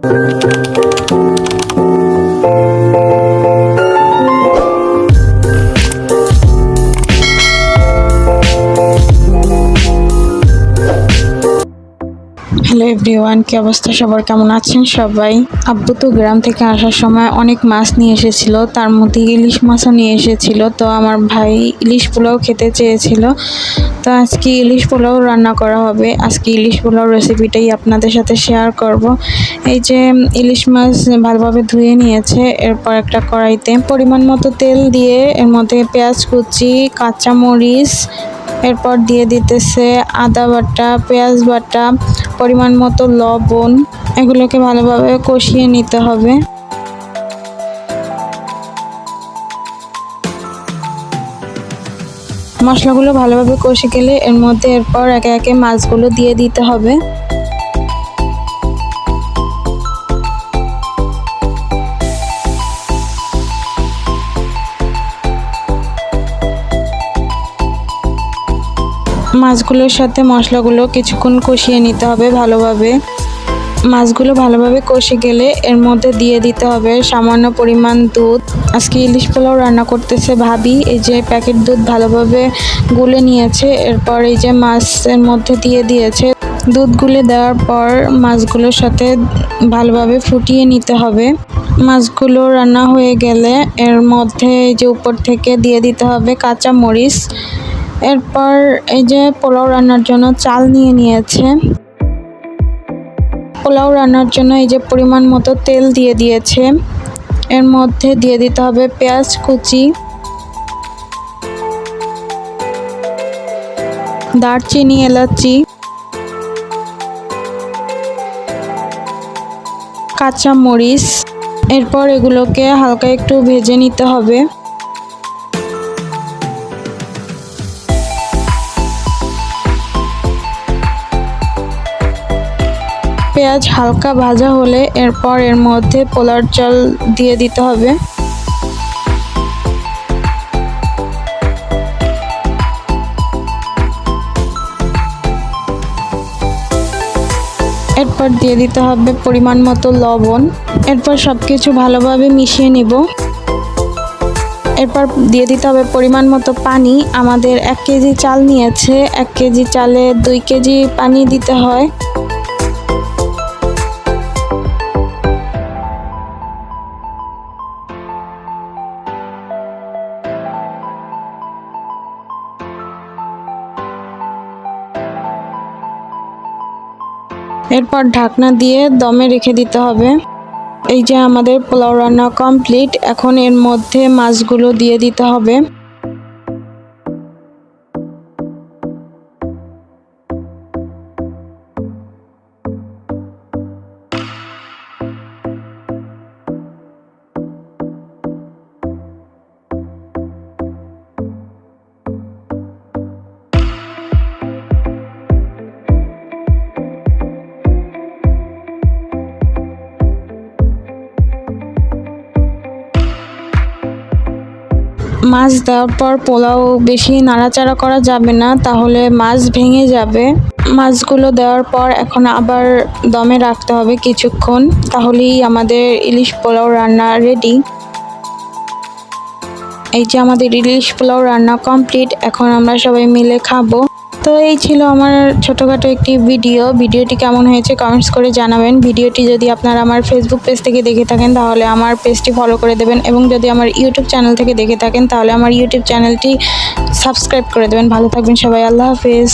Hello everyone, কি অবস্থা সবার, কেমন আছেন সবাই? আব্বু তো গ্রাম থেকে আসার সময় অনেক মাছ নিয়ে এসেছিল, তার মধ্যে ইলিশ মাছও নিয়ে এসেছিল। তো আমার ভাই ইলিশ পোলাও খেতে চেয়েছিল, তো আজকে ইলিশ পোলাও রান্না করা হবে। আজকে ইলিশ পোলাও রেসিপিটাই আপনাদের সাথে শেয়ার করব। এই যে ইলিশ মাছ ভালোভাবে ধুয়ে নিয়েছে, এরপর একটা কড়াইতে পরিমাণ মতো তেল দিয়ে এর মধ্যে পেঁয়াজ কুচি, কাঁচামরিচ, এরপর দিয়ে দিতেছে আদা বাটা, পেঁয়াজ বাটা, পরিমাণ মতো লবণ। এগুলোকে ভালোভাবে কষিয়ে নিতে হবে। মশলাগুলো ভালোভাবে কষে গেলে এর মধ্যে এরপর একে একে মাছগুলো দিয়ে দিতে হবে। মাছগুলোর সাথে মশলাগুলো কিছুক্ষণ কষিয়ে নিতে হবে ভালোভাবে। মাছগুলো ভালোভাবে কষে গেলে এর মধ্যে দিয়ে দিতে হবে সামান্য পরিমাণ দুধ। আজকে ইলিশ পোলাও রান্না করতেছে ভাবি। এই যে প্যাকেট দুধ ভালোভাবে গুলে নিয়েছে, এরপর এই যে মাছের মধ্যে দিয়ে দিয়েছে। দুধ গুলে দেওয়ার পর মাছগুলোর সাথে ভালোভাবে ফুটিয়ে নিতে হবে। মাছগুলো রান্না হয়ে গেলে এর মধ্যে এই যে উপর থেকে দিয়ে দিতে হবে কাঁচা মরিচ। এরপর এই যে পোলাও রান্নার জন্য চাল নিয়ে নিয়েছে। পোলাও রান্নার জন্য এই যে পরিমাণ মতো তেল দিয়ে দিয়েছে। এর মধ্যে দিয়ে দিতে হবে পেঁয়াজ কুচি, দারচিনি, এলাচি, কাঁচা মরিচ। এরপর এগুলোকে হালকা একটু ভেজে নিতে হবে। পেঁয়াজ হালকা ভাজা হলে এরপর এর মধ্যে পোলার চাল দিয়ে দিতে হবে। এরপর দিয়ে দিতে হবে পরিমাণ মতো লবণ। এরপর সবকিছু ভালোভাবে মিশিয়ে নিব। এরপর দিয়ে দিতে হবে পরিমাণ মতো পানি। আমাদের 1 কেজি চাল নিয়েছে, 1 কেজি চালে 2 কেজি পানি দিতে হয়। এরপর ঢাকনা দিয়ে দমে রেখে দিতে হবে। এই যে আমাদের পোলাও রান্না কমপ্লিট। এখন এর মধ্যে মাছগুলো দিয়ে দিতে হবে। মাছ দেওয়ার পর পোলাও বেশি নাড়াচাড়া করা যাবে না, তাহলে মাছ ভেঙে যাবে। মাছগুলো দেওয়ার পর এখন আবার দমে রাখতে হবে কিছুক্ষণ, তাহলেই আমাদের ইলিশ পোলাও রান্না রেডি। এই যে আমাদের ইলিশ পোলাও রান্না কমপ্লিট। এখন আমরা সবাই মিলে খাবো। তো এই ছিল আমার ছোটোখাটো একটি ভিডিওটি কেমন হয়েছে কমেন্টস করে জানাবেন। ভিডিওটি যদি আপনারা আমার ফেসবুক পেজ থেকে দেখে থাকেন তাহলে আমার পেজটি ফলো করে দেবেন, এবং যদি আমার ইউটিউব চ্যানেল থেকে দেখে থাকেন তাহলে আমার ইউটিউব চ্যানেলটি সাবস্ক্রাইব করে দেবেন। ভালো থাকবেন সবাই, আল্লাহ হাফেজ।